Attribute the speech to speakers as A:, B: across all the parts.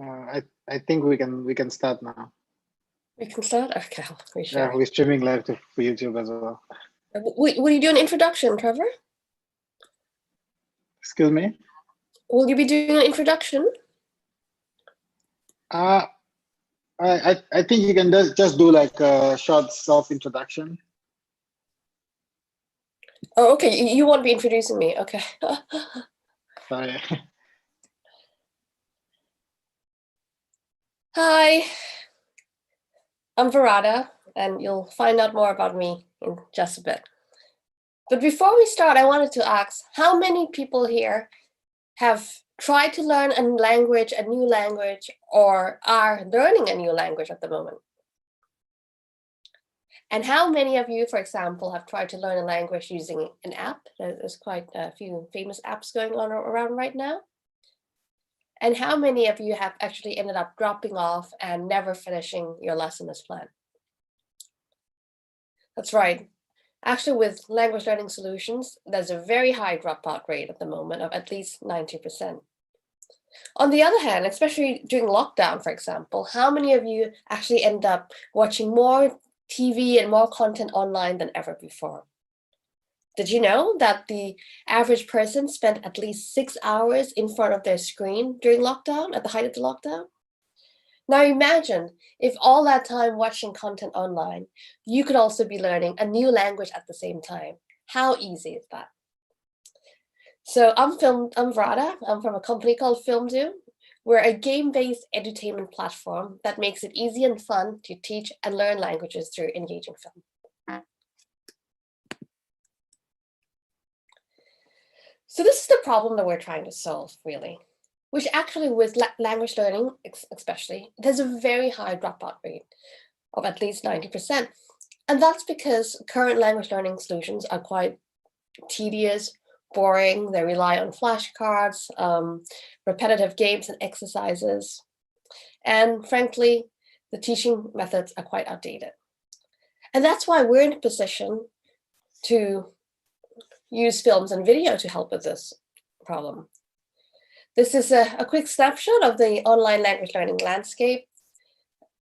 A: I think we can start now.
B: We can start? Okay, we sure.
A: Yeah, we're streaming live for YouTube as well.
B: Will you do an introduction, Trevor?
A: Excuse me?
B: Will you be doing an introduction?
A: I think you can just do like a short self-introduction.
B: Oh, okay. You won't be introducing me. Okay.
A: Sorry.
B: Hi, I'm Weerada, and you'll find out more about me in just a bit. But before we start, I wanted to ask, how many people here have tried to learn a new language, or are learning a new language at the moment? And how many of you, for example, have tried to learn a language using an app? There's quite a few famous apps going on around right now. And how many of you have actually ended up dropping off and never finishing your lesson as planned? That's right. Actually, with language learning solutions, there's a very high dropout rate at the moment of at least 90%. On the other hand, especially during lockdown, for example, how many of you actually end up watching more TV and more content online than ever before? Did you know that the average person spent at least 6 hours in front of their screen during lockdown, at the height of the lockdown? Now imagine if all that time watching content online, you could also be learning a new language at the same time. How easy is that? So I'm Weerada. I'm from a company called FilmDoo. We're a game-based edutainment platform that makes it easy and fun to teach and learn languages through engaging film. So this is the problem that we're trying to solve, really, which actually with language learning, especially, there's a very high dropout rate of at least 90%. And that's because current language learning solutions are quite tedious, boring. They rely on flashcards, repetitive games and exercises. And frankly, the teaching methods are quite outdated. And that's why we're in a position to use films and video to help with this problem. This is a quick snapshot of the online language learning landscape.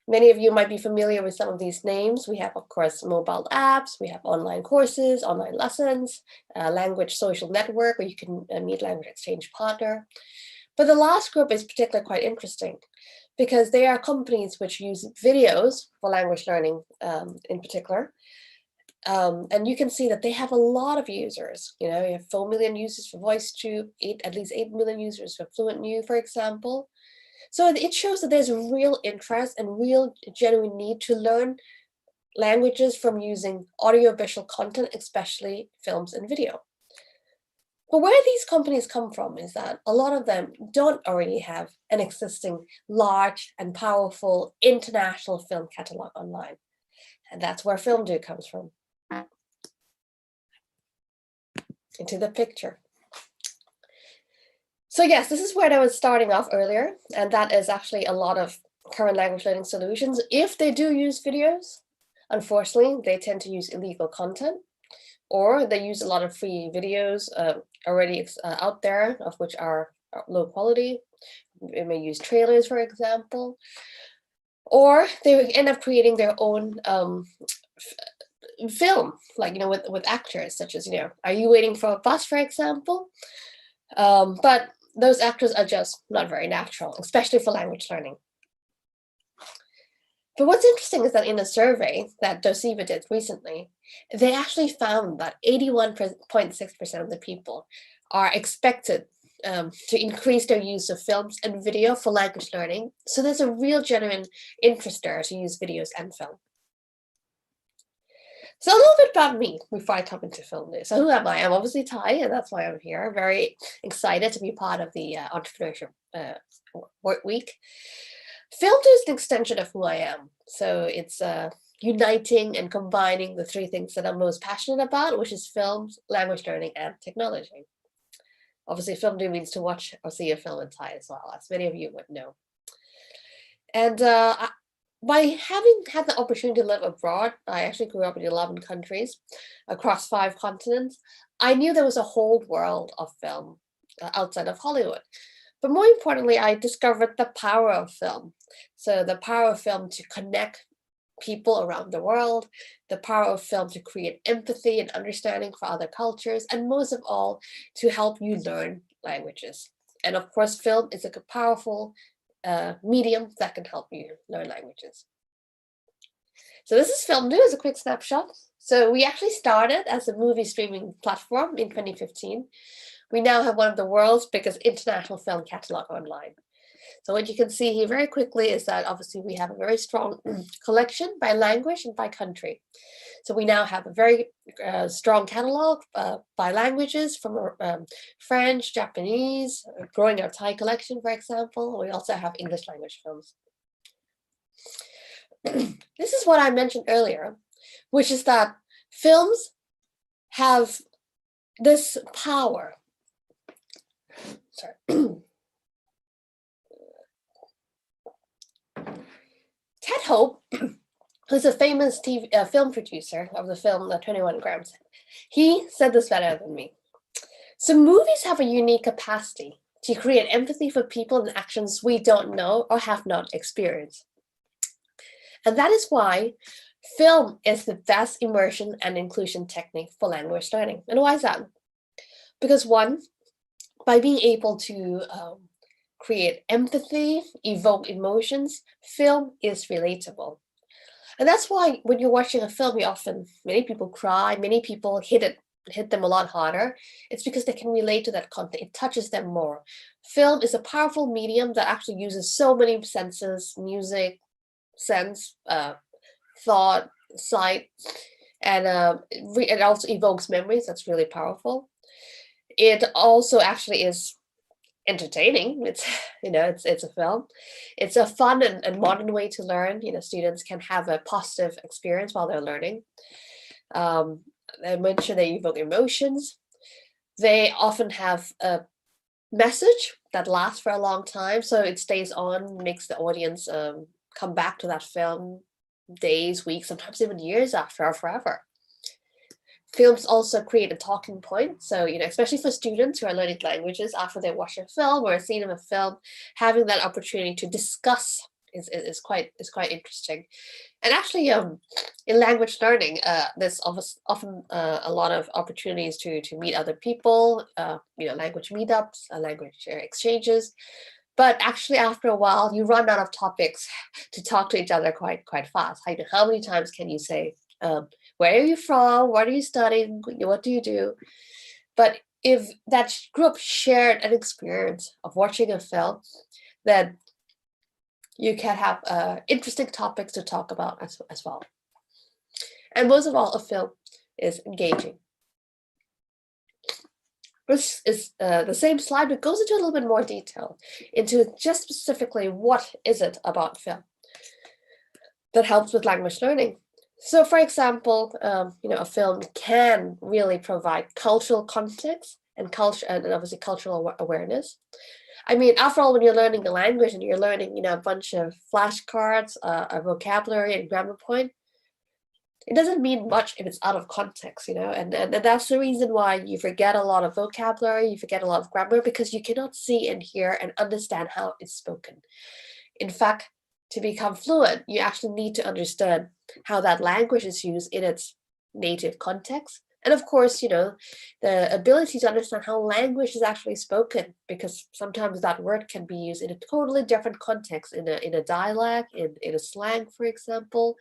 B: Many of you might be familiar with some of these names. We have, of course, mobile apps, we have online courses, online lessons, language social network where you can meet language exchange partner. But the last group is particularly quite interesting because they are companies which use videos for language learning in particular. And you can see that they have a lot of users. You know, you have 4 million users for VoiceTube, at least 8 million users for FluentNew, for example. So it shows that there's a real interest and real genuine need to learn languages from using audiovisual content, especially films and video. But where these companies come from is that a lot of them don't already have an existing large and powerful international film catalog online. And that's where FilmDoo comes from. Into the picture. So yes, this is where I was starting off earlier, and that is actually a lot of current language learning solutions. If they do use videos, unfortunately, they tend to use illegal content, or they use a lot of free videos already out there, of which are low quality. They may use trailers, for example, or they end up creating their own film, like, you know, with actors such as, you know, Are You Waiting for a Bus, for example? But those actors are just not very natural, especially for language learning. But what's interesting is that in a survey that Docebo did recently, they actually found that 81.6% of the people are expected to increase their use of films and video for language learning. So there's a real genuine interest there to use videos and film. So a little bit about me before I come into FilmDoo. So who am I? I'm obviously Thai, and that's why I'm here. Very excited to be part of the Entrepreneurship Work Week. FilmDoo is an extension of who I am. So it's uniting and combining the three things that I'm most passionate about, which is films, language learning, and technology. Obviously, FilmDoo means to watch or see a film in Thai as well, as many of you would know. And by having had the opportunity to live abroad, I actually grew up in 11 countries across 5 continents. I knew there was a whole world of film outside of Hollywood. But more importantly, I discovered the power of film. So the power of film to connect people around the world, the power of film to create empathy and understanding for other cultures, and most of all, to help you learn languages. And of course, film is a powerful medium that can help you learn languages. So this is FilmDoo as a quick snapshot. So we actually started as a movie streaming platform in 2015. We now have one of the world's biggest international film catalog online. So what you can see here very quickly is that obviously we have a very strong collection by language and by country. So we now have a very strong catalog by languages from French, Japanese, growing our Thai collection, for example. We also have English language films. This is what I mentioned earlier, which is that films have this power. Sorry. Ted Hope, who's a famous film producer of the film 21 Grams, he said this better than me. So movies have a unique capacity to create empathy for people and actions we don't know or have not experienced. And that is why film is the best immersion and inclusion technique for language learning. And why is that? Because one, by being able to create empathy, evoke emotions, film is relatable. And that's why when you're watching a film, many people cry, many people hit them a lot harder. It's because they can relate to that content. It touches them more. Film is a powerful medium that actually uses so many senses: music, sense, thought, sight, and it also evokes memories. That's really powerful. It also actually is entertaining. It's a film. It's a fun and modern way to learn. Students can have a positive experience while they're learning. I mentioned they evoke emotions. They often have a message that lasts for a long time, so it stays on, makes the audience come back to that film days, weeks, sometimes even years after, or forever. Films also create a talking point. So, especially for students who are learning languages, after they watch a film or a scene of a film, having that opportunity to discuss is quite interesting. And actually, in language learning, there's often a lot of opportunities to meet other people, language meetups, language exchanges. But actually, after a while, you run out of topics to talk to each other quite fast. How many times can you say, where are you from? What are you studying? What do you do? But if that group shared an experience of watching a film, then you can have interesting topics to talk about as well. And most of all, a film is engaging. This is the same slide, but goes into a little bit more detail into just specifically what is it about film that helps with language learning. So, for example, a film can really provide cultural context and obviously cultural awareness. I mean, after all, when you're learning a language and you're learning, a bunch of flashcards, a vocabulary and grammar point, it doesn't mean much if it's out of context, and that's the reason why you forget a lot of vocabulary, you forget a lot of grammar, because you cannot see and hear and understand how it's spoken. In fact, to become fluent, you actually need to understand how that language is used in its native context. And of course, the ability to understand how language is actually spoken, because sometimes that word can be used in a totally different context, in a dialect, in a slang, for example.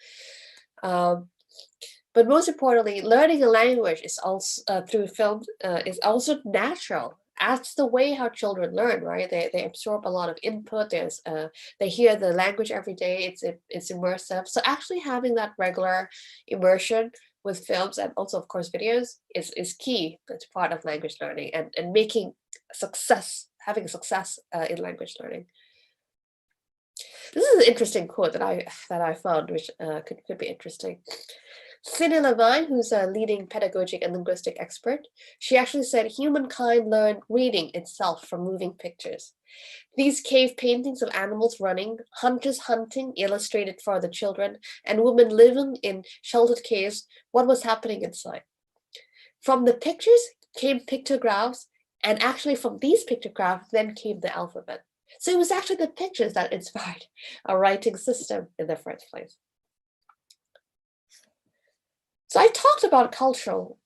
B: But most importantly, learning a language is also through film is also natural. That's the way how children learn, right? They absorb a lot of input. They hear the language every day. It's immersive. So actually having that regular immersion with films and also of course videos is key. It's part of language learning and having success in language learning. This is an interesting quote that I found, which could be interesting. Cindy Levine, who's a leading pedagogic and linguistic expert, she actually said humankind learned reading itself from moving pictures. These cave paintings of animals running, hunters hunting, illustrated for the children, and women living in sheltered caves, what was happening inside. From the pictures came pictographs, And actually from these pictographs then came the alphabet. So it was actually the pictures that inspired our writing system in the first place. So I talked about cultural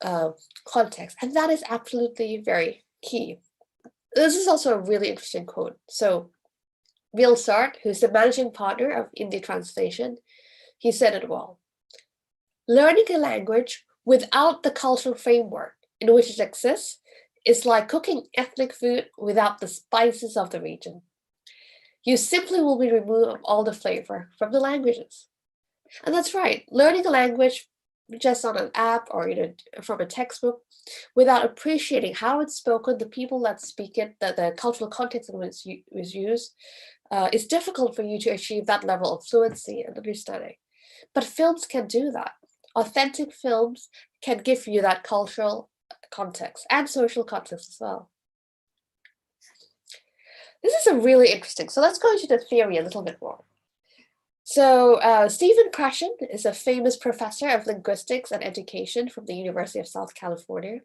B: context, and that is absolutely very key. This is also a really interesting quote. So Bill Sart, who's the managing partner of Indie Translation, he said it well. Learning a language without the cultural framework in which it exists is like cooking ethnic food without the spices of the region. You simply will be removed all the flavor from the languages. And that's right. Learning a language just on an app or from a textbook without appreciating how it's spoken, the people that speak it, the cultural context in which it is used, is difficult for you to achieve that level of fluency and understanding. But films can do that. Authentic films can give you that cultural context and social context as well. This is a really interesting. So let's go into the theory a little bit more. So Stephen Krashen is a famous professor of linguistics and education from the University of South California.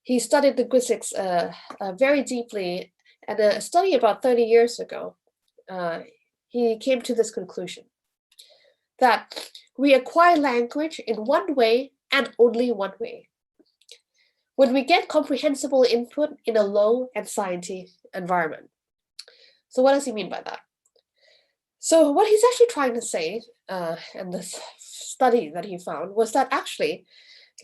B: He studied linguistics very deeply, and a study about 30 years ago, he came to this conclusion that we acquire language in one way and only one way. When we get comprehensible input in a low anxiety environment. So what does he mean by that? So what he's actually trying to say in this study that he found was that actually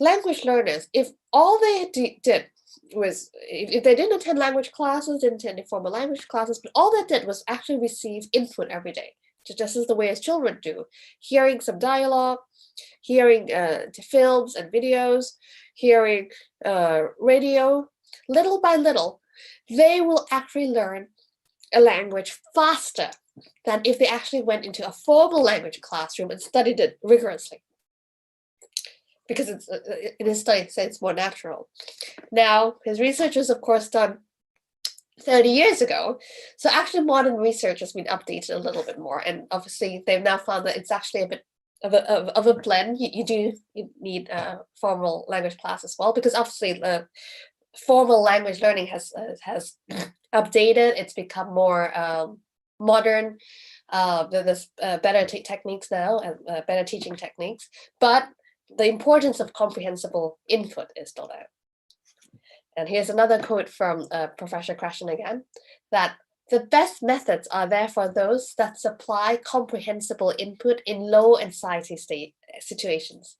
B: language learners, if all they did was, if they didn't attend language classes, didn't attend formal language classes, but all they did was actually receive input every day, just as the way as children do, hearing some dialogue, hearing films and videos, hearing radio, little by little, they will actually learn a language faster than if they actually went into a formal language classroom and studied it rigorously. Because it's, in his study, it says it's more natural. Now, his research was, of course, done 30 years ago. So actually modern research has been updated a little bit more. And obviously, they've now found that it's actually a bit of a blend. You need a formal language class as well, because obviously formal language learning has updated. It's become more modern. There's better techniques now and better teaching techniques, but the importance of comprehensible input is still there. And here's another quote from Professor Krashen again, that the best methods are therefore those that supply comprehensible input in low anxiety situations,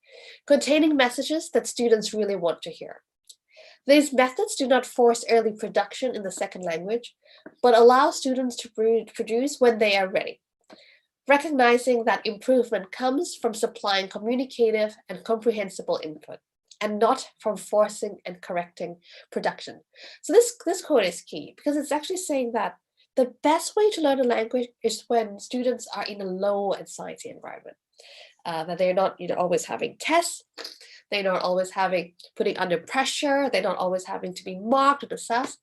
B: containing messages that students really want to hear. These methods do not force early production in the second language, but allow students to produce when they are ready, recognizing that improvement comes from supplying communicative and comprehensible input, and not from forcing and correcting production. So this quote is key, because it's actually saying that the best way to learn a language is when students are in a low anxiety environment, that they're not always having tests, they're not always putting under pressure, they're not always having to be marked and assessed,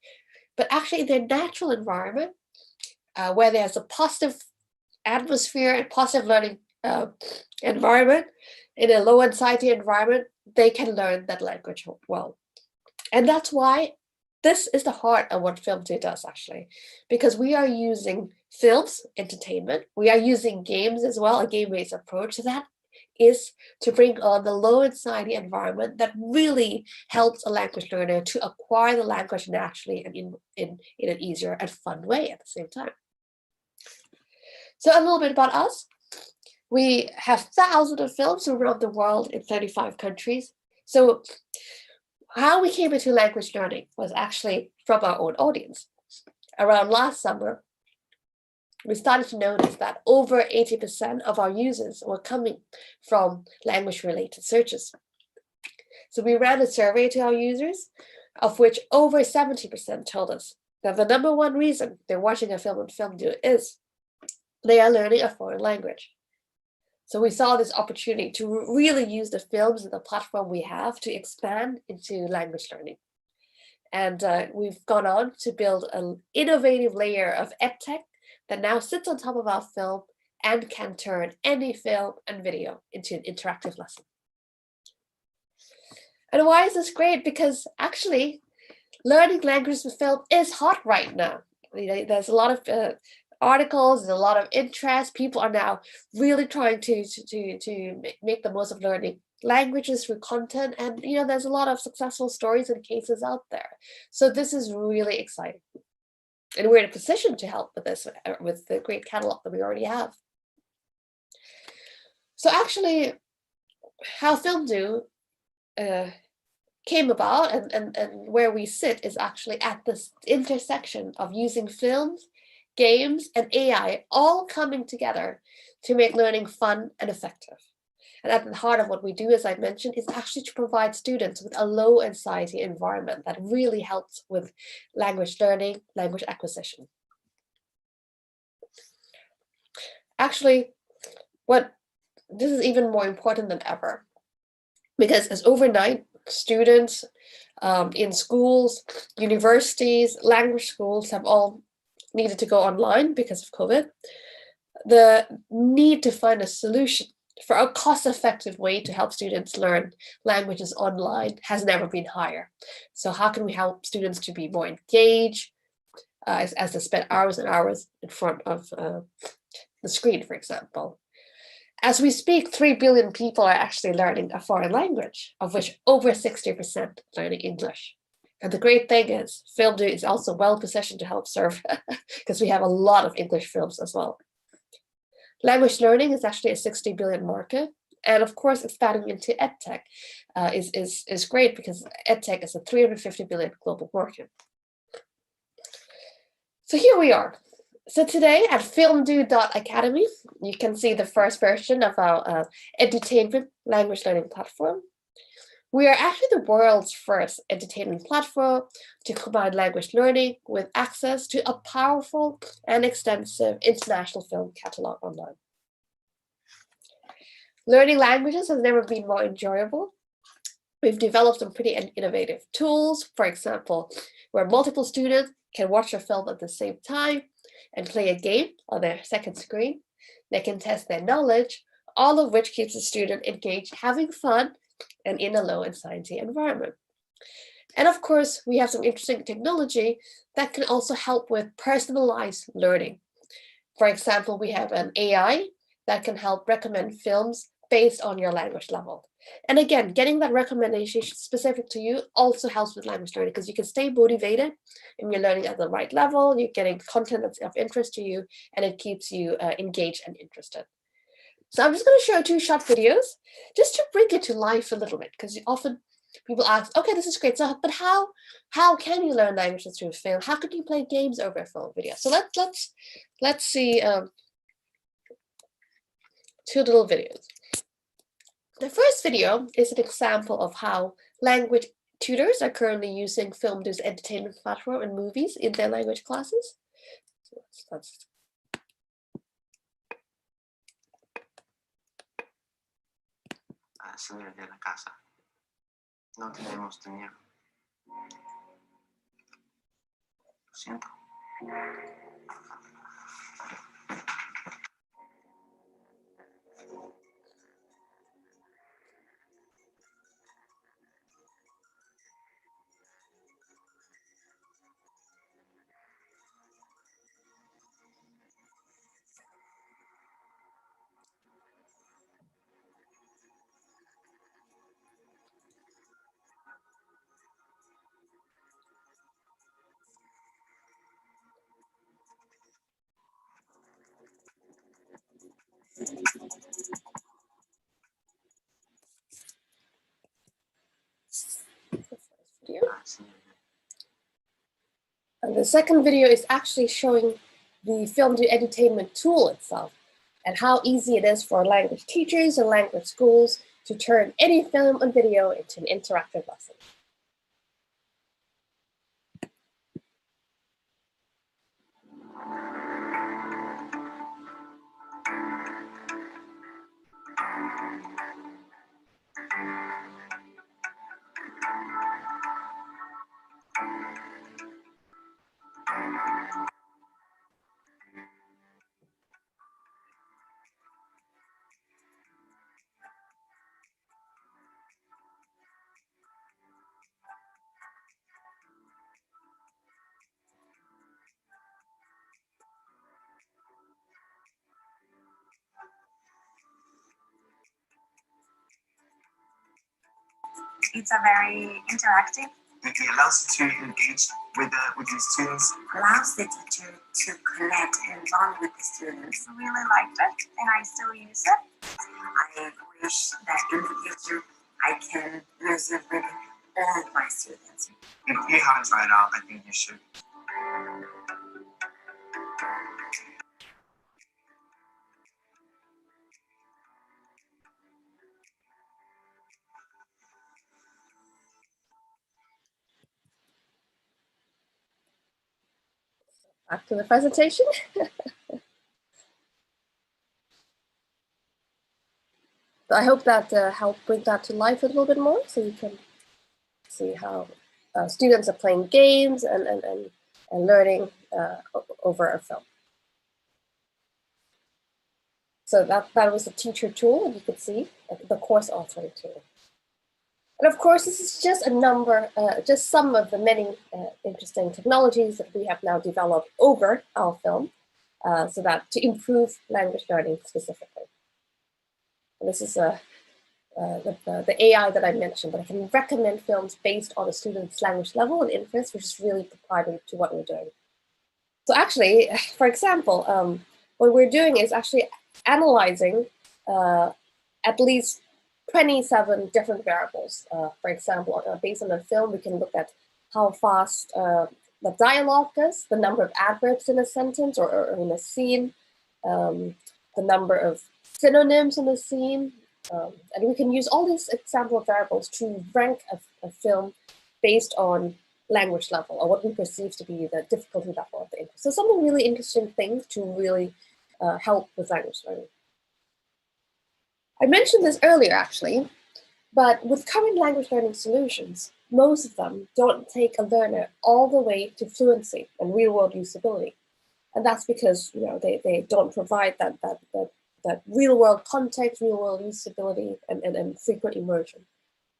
B: but actually in their natural environment, where there's a positive atmosphere and positive learning environment, in a low anxiety environment, they can learn that language well. And that's why this is the heart of what FilmDoo does, actually, because we are using films, entertainment, we are using games as well, a game-based approach. So that is to bring on the low anxiety environment that really helps a language learner to acquire the language naturally and in an easier and fun way at the same time. So a little bit about us. We have thousands of films around the world in 35 countries. So how we came into language learning was actually from our own audience. Around last summer, we started to notice that over 80% of our users were coming from language-related searches. So we ran a survey to our users, of which over 70% told us that the number one reason they're watching a film on FilmDoo is they are learning a foreign language. So we saw this opportunity to really use the films and the platform we have to expand into language learning. And we've gone on to build an innovative layer of edtech that now sits on top of our film and can turn any film and video into an interactive lesson. And why is this great? Because actually, learning languages with film is hot right now. There's a lot of articles, there's a lot of interest. People are now really trying to make the most of learning languages through content, and there's a lot of successful stories and cases out there. So this is really exciting, and we're in a position to help with this with the great catalog that we already have. So actually, how FilmDoo came about and where we sit is actually at this intersection of using films, games, and AI all coming together to make learning fun and effective. And at the heart of what we do, as I mentioned, is actually to provide students with a low anxiety environment that really helps with language learning, language acquisition. Actually, this is even more important than ever, because as overnight, students in schools, universities, language schools have all needed to go online because of COVID. The need to find a solution for a cost-effective way to help students learn languages online has never been higher. So how can we help students to be more engaged as they spend hours and hours in front of the screen, for example? As we speak, 3 billion people are actually learning a foreign language, of which over 60% learning English. And the great thing is, FilmDoo is also well positioned to help serve, because we have a lot of English films as well. Language learning is actually a 60 billion market. And of course, expanding into edtech is great, because edtech is a 350 billion global market. So here we are. So today at FilmDoo.academy, you can see the first version of our edutainment language learning platform. We are actually the world's first edutainment platform to combine language learning with access to a powerful and extensive international film catalog online. Learning languages has never been more enjoyable. We've developed some pretty innovative tools, for example, where multiple students can watch a film at the same time and play a game on their second screen. They can test their knowledge, all of which keeps the student engaged, having fun, and in a low anxiety environment. And of course, we have some interesting technology that can also help with personalized learning. For example, we have an AI that can help recommend films based on your language level. And again, getting that recommendation specific to you also helps with language learning, because you can stay motivated and you're learning at the right level, you're getting content that's of interest to you, and it keeps you engaged and interested. So I'm just going to show 2 short videos just to bring it to life a little bit, because often people ask, okay, this is great, so but how can you learn languages through a film? How can you play games over a film video? So let's see 2 little videos. The first video is an example of how language tutors are currently using FilmDoo's edutainment platform and movies in their language classes. So let's
C: salir de la casa. No tenemos dinero. Lo siento.
B: And the second video is actually showing the FilmDoo edutainment tool itself, and how easy it is for language teachers and language schools to turn any film and video into an interactive lesson.
D: It's a very interactive.
C: It allows you to engage with the students.
D: Allows the teacher to connect and bond with the students. I really liked it and I still use it. I wish that in the future I can use it with all of my students.
C: If you haven't tried it out, I think you should.
B: Back to the presentation. So I hope that helped bring that to life a little bit more, so you can see how students are playing games and learning over a film. So that was a teacher tool, and you could see the course authoring tool. And of course, this is just a number, just some of the many interesting technologies that we have now developed over our film, so that to improve language learning specifically. And this is the AI that I mentioned, but I can recommend films based on a student's language level and interest, which is really proprietary to what we're doing. So actually, for example, what we're doing is actually analyzing at least 27 different variables. For example, based on the film, we can look at how fast the dialogue is, the number of adverbs in a sentence or in a scene, the number of synonyms in the scene, and we can use all these example variables to rank a film based on language level or what we perceive to be the difficulty level of the interest. So some really interesting things to really help with language learning. I mentioned this earlier actually, but with current language learning solutions, most of them don't take a learner all the way to fluency and real-world usability. And that's because they don't provide that real-world context, real-world usability, and frequent immersion.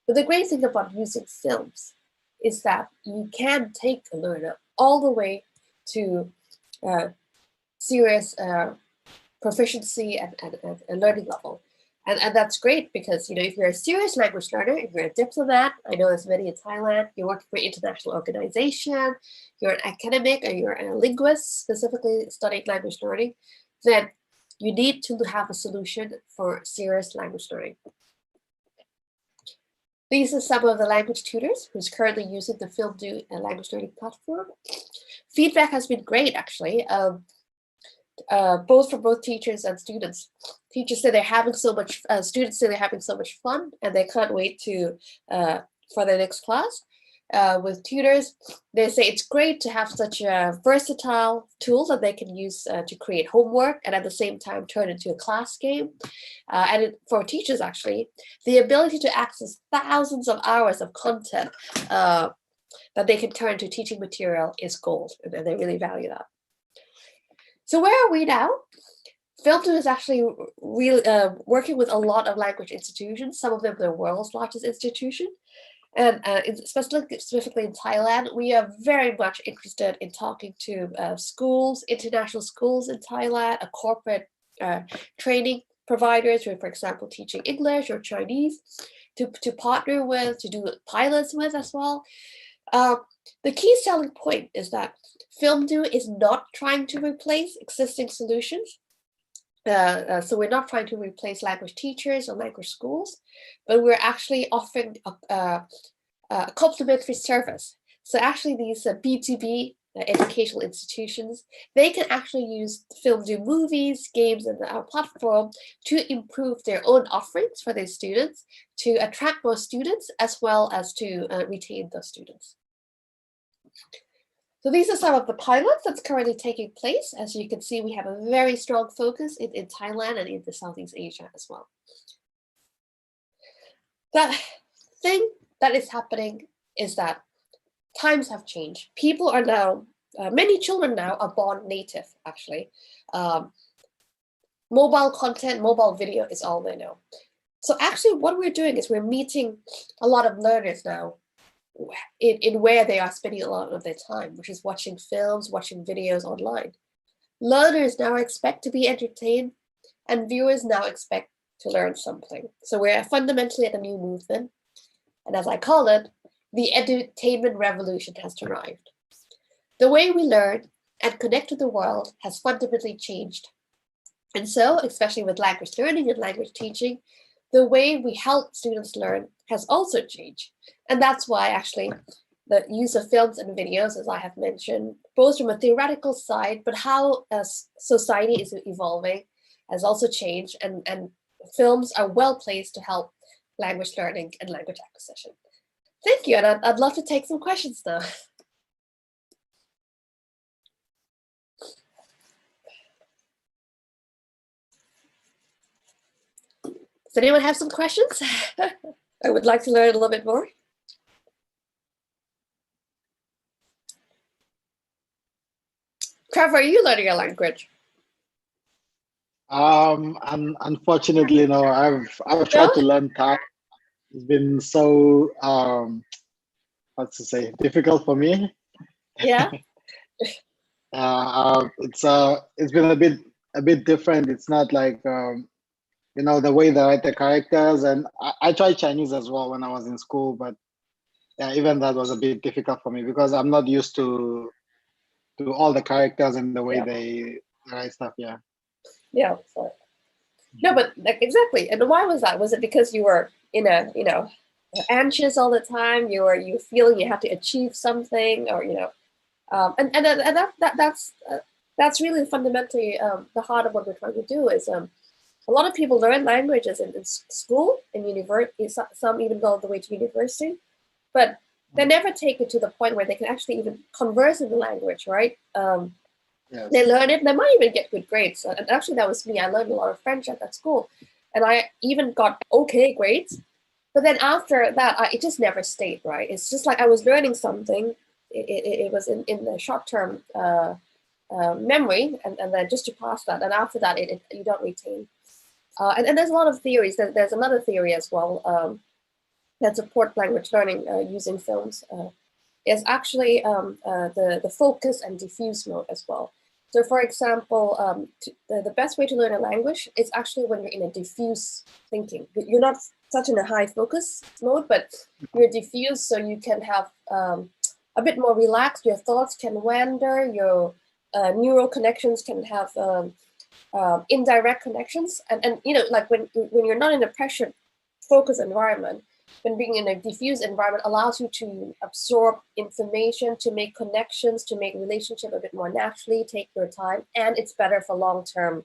B: But the great thing about using films is that you can take a learner all the way to serious proficiency and learning level. And that's great because, if you're a serious language learner, if you're a diplomat, I know there's many in Thailand, you're working for an international organization, you're an academic, or you're a linguist specifically studying language learning, then you need to have a solution for serious language learning. These are some of the language tutors who's currently using the FilmDoo language learning platform. Feedback has been great, actually. Both from both teachers and students. Teachers say they're having so much, students say they're having so much fun and they can't wait to for their next class. With tutors, they say it's great to have such a versatile tool that they can use to create homework and at the same time turn into a class game. For teachers, actually, the ability to access thousands of hours of content that they can turn into teaching material is gold, and they really value that. So where are we now? FilmDoo is actually really working with a lot of language institutions, some of them the world's largest institution. And specifically in Thailand, we are very much interested in talking to schools, international schools in Thailand, corporate training providers who are, for example, teaching English or Chinese, to partner with, to do pilots with as well. The key selling point is that FilmDoo is not trying to replace existing solutions. So we're not trying to replace language teachers or language schools, but we're actually offering a complementary service. So actually these B2B educational institutions, they can actually use FilmDoo movies, games, and our platform to improve their own offerings for their students, to attract more students, as well as to retain those students. So these are some of the pilots that's currently taking place. As you can see, we have a very strong focus in Thailand and in the Southeast Asia as well. The thing that is happening is that times have changed. People are now, many children now are born native, actually. Mobile content, mobile video is all they know. So actually what we're doing is we're meeting a lot of learners now in where they are spending a lot of their time, which is watching films, watching videos online. Learners now expect to be entertained, and viewers now expect to learn something. So we're fundamentally at a new movement. And as I call it, the edutainment revolution has arrived. The way we learn and connect to the world has fundamentally changed. And so, especially with language learning and language teaching, the way we help students learn has also changed. And that's why actually the use of films and videos, as I have mentioned, both from a theoretical side, but how society is evolving has also changed. And films are well placed to help language learning and language acquisition. Thank you. And I'd love to take some questions now. Does anyone have some questions? I would like to learn a little bit more. Trevor, are you learning a language?
A: Unfortunately, no. I've tried to learn Thai. It's been so what's to say, difficult for me.
B: Yeah.
A: It's been a bit different. It's not like the way they write the characters, and I tried Chinese as well when I was in school, but yeah, even that was a bit difficult for me because I'm not used to all the characters and the way they write stuff. Yeah.
B: Yeah. So, no, but exactly. And why was that? Was it because you were anxious all the time? You feeling you have to achieve something, or that's really fundamentally the heart of what we're trying to do. Is a lot of people learn languages in school, in university. Some even go all the way to university, but they never take it to the point where they can actually even converse in the language, right?
A: Yes.
B: They learn it, and they might even get good grades. And actually, that was me. I learned a lot of French at that school, and I even got okay grades. But then after that, it just never stayed, right? It's just like I was learning something. It was in the short-term memory, and then just to pass that. And after that, you don't retain. And there's a lot of theories. There's another theory as well that support language learning using films. Is actually the focus and diffuse mode as well. So for example, the best way to learn a language is actually when you're in a diffuse thinking. You're not such in a high focus mode, but you're diffuse, so you can have a bit more relaxed. Your thoughts can wander, your neural connections can have indirect connections. And like when you're not in a pressured focus environment, when being in a diffuse environment allows you to absorb information, to make connections, to make relationship a bit more naturally, take your time, and it's better for long-term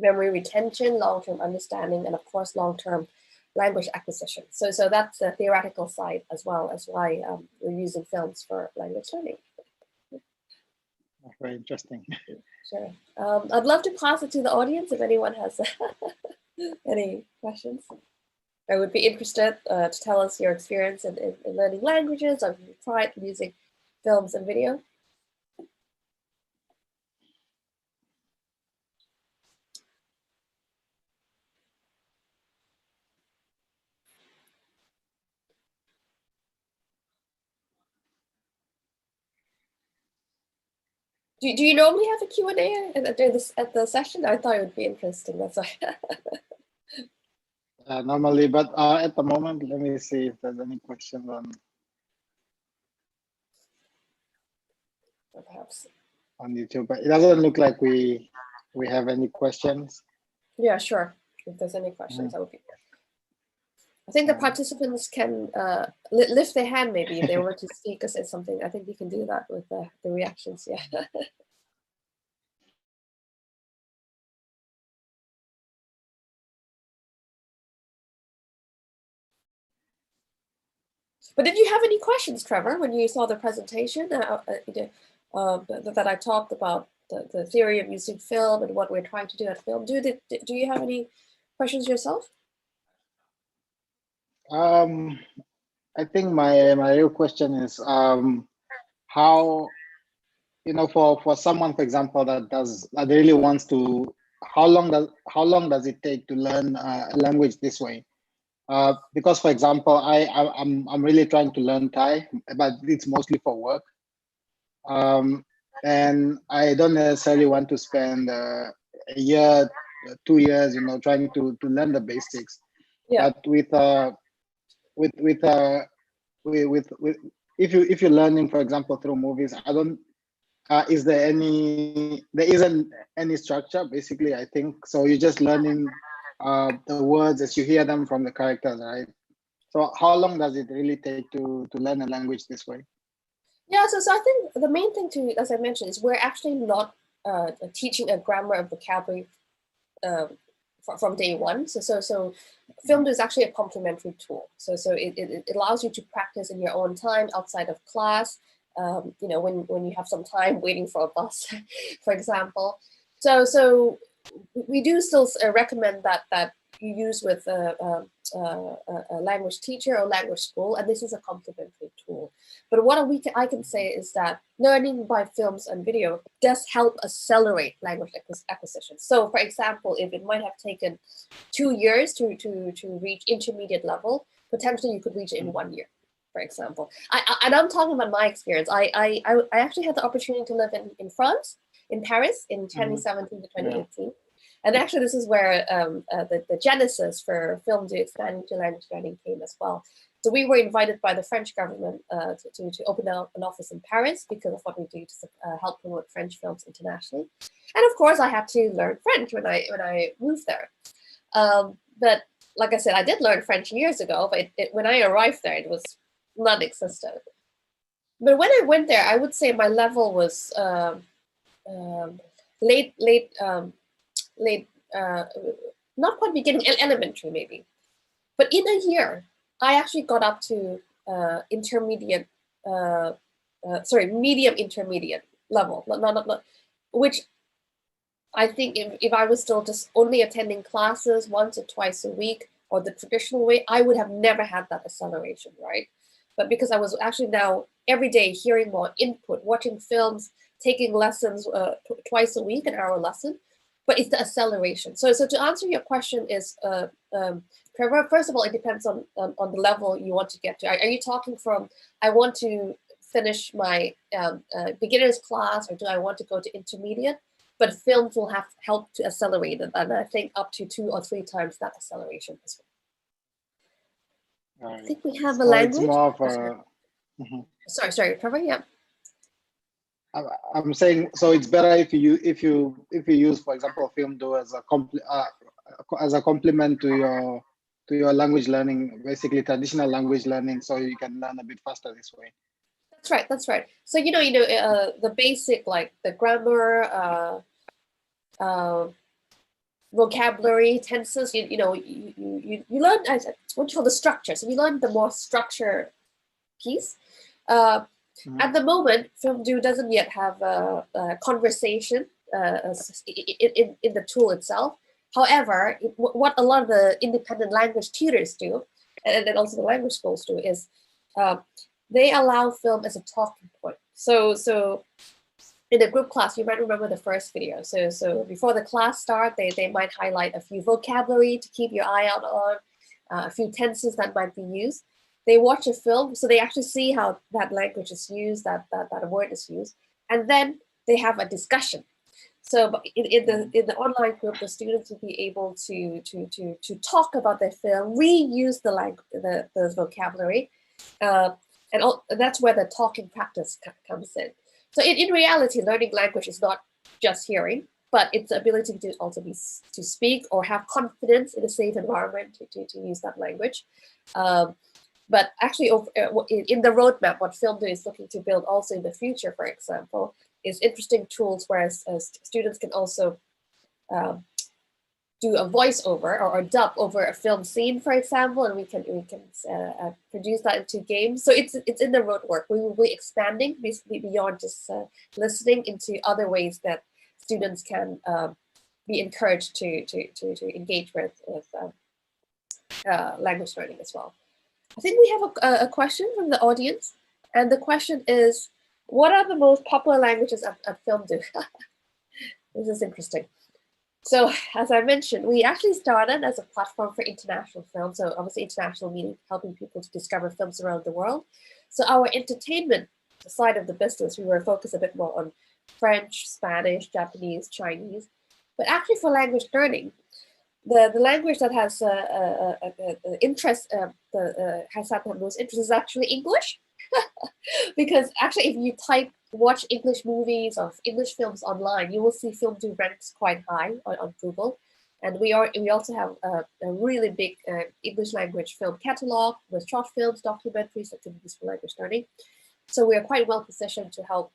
B: memory retention, long-term understanding, and of course, long-term language acquisition. So that's the theoretical side as well as why we're using films for language learning.
A: Very interesting.
B: Sure. I'd love to pass it to the audience if anyone has any questions. I would be interested to tell us your experience in learning languages, or if you tried using films and video. Do you normally have a Q&A at the session? I thought it would be interesting. That's why.
A: Normally, but at the moment, let me see if there's any questions
B: Perhaps
A: on YouTube. But it doesn't look like we have any questions.
B: Yeah, sure. If there's any questions, that would be. I think the participants can lift their hand maybe if they were to speak or say something. I think we can do that with the reactions. Yeah. But did you have any questions, Trevor, when you saw the presentation that I talked about the theory of using film and what we're trying to do at FilmDoo? Do you have any questions yourself?
A: I think my real question is how, for someone, for example, that really wants to, how long does it take to learn a language this way? Because, for example, I'm really trying to learn Thai, but it's mostly for work, and I don't necessarily want to spend a year, 2 years, trying to learn the basics.
B: Yeah.
A: But with if you're learning, for example, through movies, I don't is there isn't any structure, basically, I think. So you're just learning the words as you hear them from the characters, right? So how long does it really take to learn a language this way?
B: Yeah, so I think the main thing to, as I mentioned, is we're actually not teaching a grammar and vocabulary from day one. So FilmDoo is actually a complementary tool. So it allows you to practice in your own time outside of class. You know, when you have some time waiting for a bus, for example. So we do still recommend that you use with a language teacher or language school, and this is a complementary tool. But what I can say is that learning by films and video does help accelerate language acquisition. So, for example, if it might have taken 2 years to reach intermediate level, potentially you could reach it in 1 year, for example. And I'm talking about my experience. I actually had the opportunity to live in France, in Paris, in 2017 to 2018. Yeah. And actually, this is where the genesis for FilmDoo expanding to language learning came as well. So we were invited by the French government to open up an office in Paris because of what we do to help promote French films internationally. And of course, I had to learn French when I moved there. But like I said, I did learn French years ago, but when I arrived there, it was non-existent. But when I went there, I would say my level was late, not quite beginning, elementary maybe. But in a year, I actually got up to intermediate, medium intermediate level, which I think if I was still just only attending classes once or twice a week or the traditional way, I would have never had that acceleration, right? But because I was actually now every day hearing more input, watching films, taking lessons twice a week, an hour lesson, but it's the acceleration. So to answer your question is, first of all, it depends on the level you want to get to. Are you talking from, I want to finish my beginner's class, or do I want to go to intermediate? But films will have help to accelerate it, and I think up to 2 or 3 times that acceleration as well. I think we have a language. It's more of a, sorry, Trevor. Yeah.
A: I'm saying, so it's better if you use, for example, FilmDoo as a complement to your language learning, basically traditional language learning, so you can learn a bit faster this way.
B: That's right. So the basic, like the grammar, vocabulary, tenses. You learn what you call the structure. So you learn the more structure piece. At the moment, FilmDoo doesn't yet have a conversation in the tool itself. However, what a lot of the independent language tutors do, and then also the language schools do, is they allow film as a talking point. So in a group class, you might remember the first video. So before the class start, they might highlight a few vocabulary to keep your eye out on, a few tenses that might be used. They watch a film, so they actually see how that language is used, that word is used, and then they have a discussion. So in the online group, the students will be able to talk about their film, reuse the vocabulary, and that's where the talking practice comes in. So in reality, learning language is not just hearing, but it's the ability to also to speak or have confidence in a safe environment to use that language. But actually, in the roadmap, what FilmDoo is looking to build also in the future, for example, is interesting tools where students can also do a voiceover or dub over a film scene, for example, and we can produce that into games. So it's in the roadwork. We will be expanding basically beyond just listening into other ways that students can be encouraged to engage with language learning as well. I think we have a question from the audience, and the question is, what are the most popular languages at FilmDoo? This is interesting. So, as I mentioned, we actually started as a platform for international films. So obviously international meaning helping people to discover films around the world. So our entertainment side of the business, we were focused a bit more on French, Spanish, Japanese, Chinese. But actually for language learning, the language that has interest, has had the most interest is actually English. Because actually, if you watch English movies or English films online, you will see FilmDoo ranks quite high on Google. And we also have a really big English language film catalog with short films, documentaries that can be used for language learning. So we are quite well positioned to help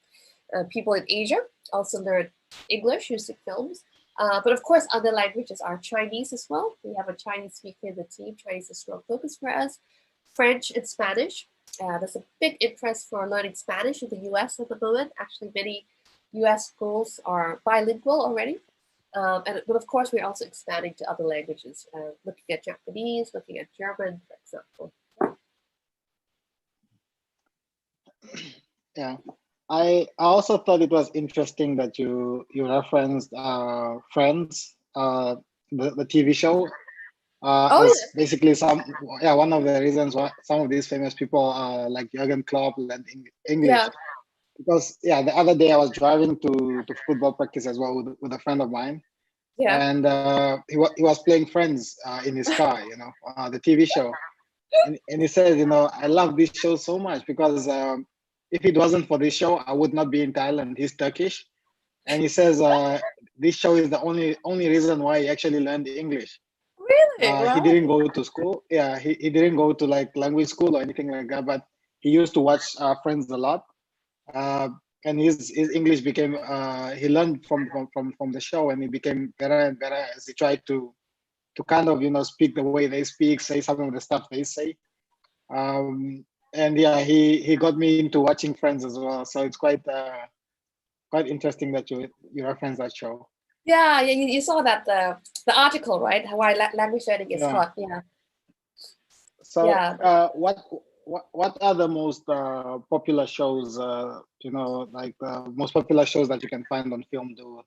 B: people in Asia also learn English using films. But of course, other languages are Chinese as well. We have a Chinese speaker in the team. Chinese is a strong focus for us. French and Spanish. There's a big interest for learning Spanish in the US at the moment. Actually, many US schools are bilingual already. But of course, we're also expanding to other languages, looking at Japanese, looking at German, for example.
A: Yeah, I also thought it was interesting that you referenced Friends, the TV show, as basically one of the reasons why some of these famous people like Jurgen Klopp learned English.
B: Yeah.
A: Because the other day I was driving to football practice as well with a friend of mine.
B: Yeah.
A: And he was playing Friends in his car, the TV show. And he says, I love this show so much because if it wasn't for this show, I would not be in Thailand. He's Turkish. And he says this show is the only reason why he actually learned English.
B: Really? Wow.
A: He didn't go to school. Yeah, he didn't go to like language school or anything like that, but he used to watch Friends a lot. And his English became, he learned from the show, and he became better and better as he tried to kind of, speak the way they speak, say some of the stuff they say. And yeah, he got me into watching Friends as well. So it's quite interesting that you reference that show.
B: Yeah, you saw that the article, right? Why language learning is hard. Yeah.
A: So what are the most popular shows? Like the most popular shows that you can find on FilmDoo?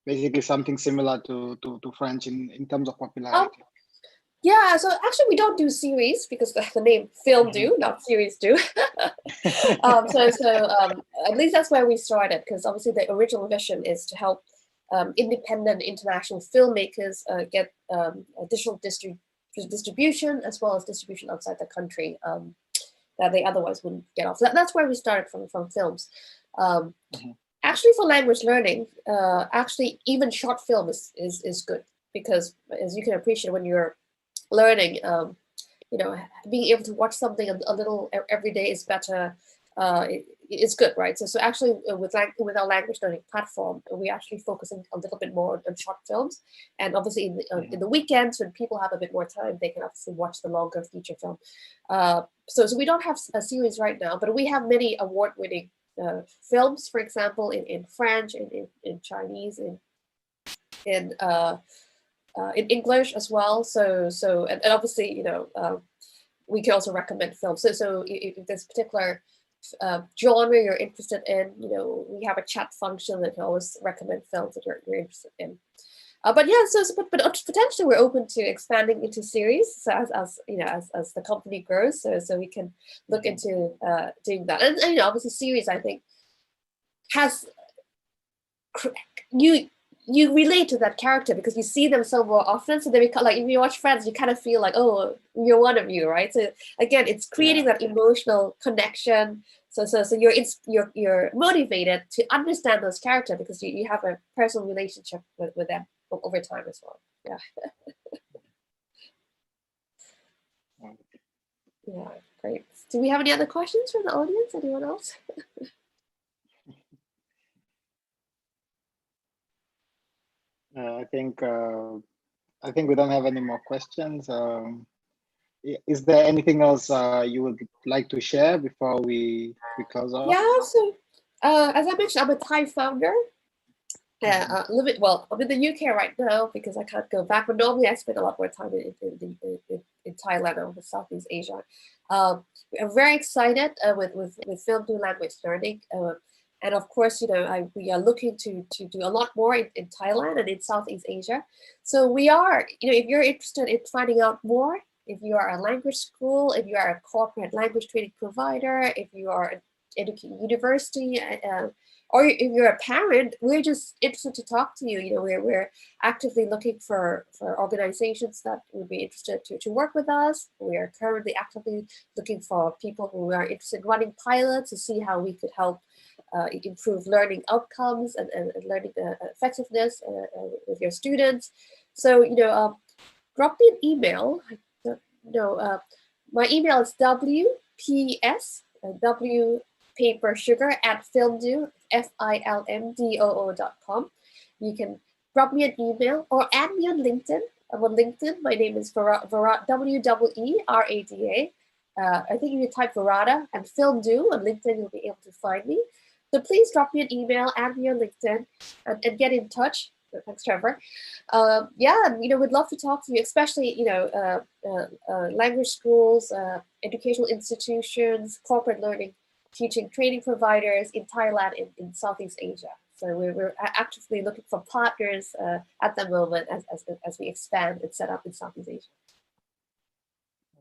A: Basically something similar to French in terms of popularity.
B: Yeah, so actually we don't do series because the name FilmDoo, not series do. So at least that's where we started, because obviously the original vision is to help independent international filmmakers get additional distribution as well as distribution outside the country that they otherwise wouldn't get off. That's where we started from films. Actually, for language learning, actually even short film is good, because as you can appreciate, when you're learning, being able to watch something a little every day is better. It's good, right? So actually, with our language learning platform, we actually focusing a little bit more on short films, and obviously in the weekends when people have a bit more time, they can obviously watch the longer feature film. So we don't have a series right now, but we have many award-winning films, for example, in French, in Chinese, in English as well. So and obviously, we can also recommend films. So if there's particular genre you're interested in, we have a chat function that can always recommend films that you're interested in. But yeah, but potentially we're open to expanding into series. So as the company grows, so we can look into doing that. And obviously series, I think, has you relate to that character because you see them so more often. So they become like, if you watch Friends, you kind of feel like, oh, you're one of you, right? So again, it's creating that emotional connection. So you're motivated to understand those characters because you have a personal relationship with them over time as well. Yeah. Yeah, great. Do we have any other questions from the audience? Anyone else?
A: I think we don't have any more questions. Is there anything else you would like to share before we close off?
B: Yeah. So as I mentioned, I'm a Thai founder. A little bit. Well, I'm in the UK right now because I can't go back. But normally, I spend a lot more time in Thailand or with Southeast Asia. I'm very excited with FilmDoo language learning. And of course, we are looking to do a lot more in Thailand and in Southeast Asia. So we are, if you're interested in finding out more, if you are a language school, if you are a corporate language training provider, if you are an university, or if you're a parent, we're just interested to talk to you. You know, we're actively looking for organizations that would be interested to work with us. We are currently actively looking for people who are interested in running pilots to see how we could help improve learning outcomes and learning effectiveness with your students. So, you know, drop me an email. My email is WPS, W paper sugar at FilmDoo, FilmDoo.com. You can drop me an email or add me on LinkedIn. I'm on LinkedIn. My name is Weerada, WEERADA. I think if you type Weerada and FilmDoo on LinkedIn, you'll be able to find me. So please drop me an email, add me on LinkedIn, and get in touch. Thanks, Trevor. Yeah, you know, we'd love to talk to you, especially, you know, language schools, educational institutions, corporate learning, teaching, training providers in Thailand, in Southeast Asia. So we're actively looking for partners at the moment as we expand and set up in Southeast Asia.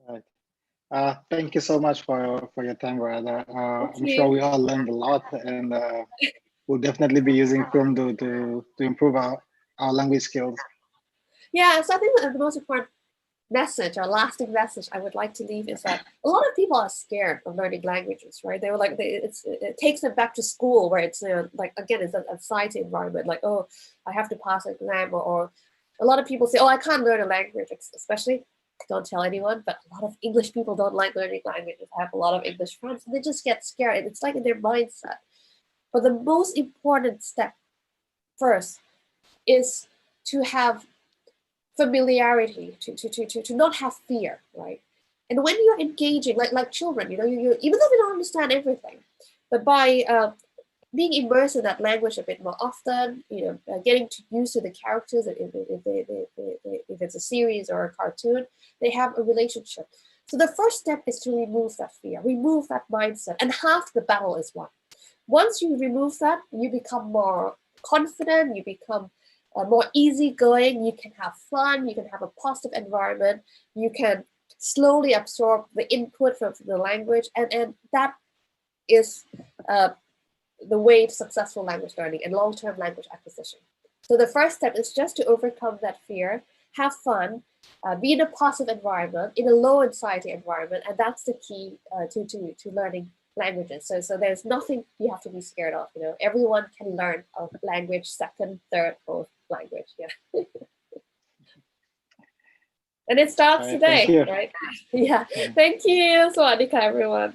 A: Right. Thank you so much for your time, Weerada. I'm sure we all learned a lot, and we'll definitely be using FilmDoo to improve our language skills. Yeah,
B: so I think the most important message, or lasting message I would like to leave is that a lot of people are scared of learning languages, right? They were like, it takes them back to school where it's like, again, it's an anxiety environment, like, oh, I have to pass an exam, or a lot of people say, oh, I can't learn a language, especially, don't tell anyone, but a lot of English people don't like learning languages. I have a lot of English friends, and they just get scared, and it's like in their mindset. But the most important step first is to have familiarity, to not have fear, right? And when you're engaging, like children, you know, you even though they don't understand everything, but by being immersed in that language a bit more often, you know, getting used to the characters, if it's a series or a cartoon, they have a relationship. So the first step is to remove that fear, remove that mindset, and half the battle is won. Once you remove that, you become more confident, you become more easygoing, you can have fun, you can have a positive environment, you can slowly absorb the input from the language, and that is the way to successful language learning and long-term language acquisition. So the first step is just to overcome that fear, have fun, be in a positive environment, in a low anxiety environment, and that's the key to learning languages. So there's nothing you have to be scared of. You know, everyone can learn a language, second, third, fourth language. Yeah. And it starts today, right? Yeah. Thank you. Sawadee ka, everyone.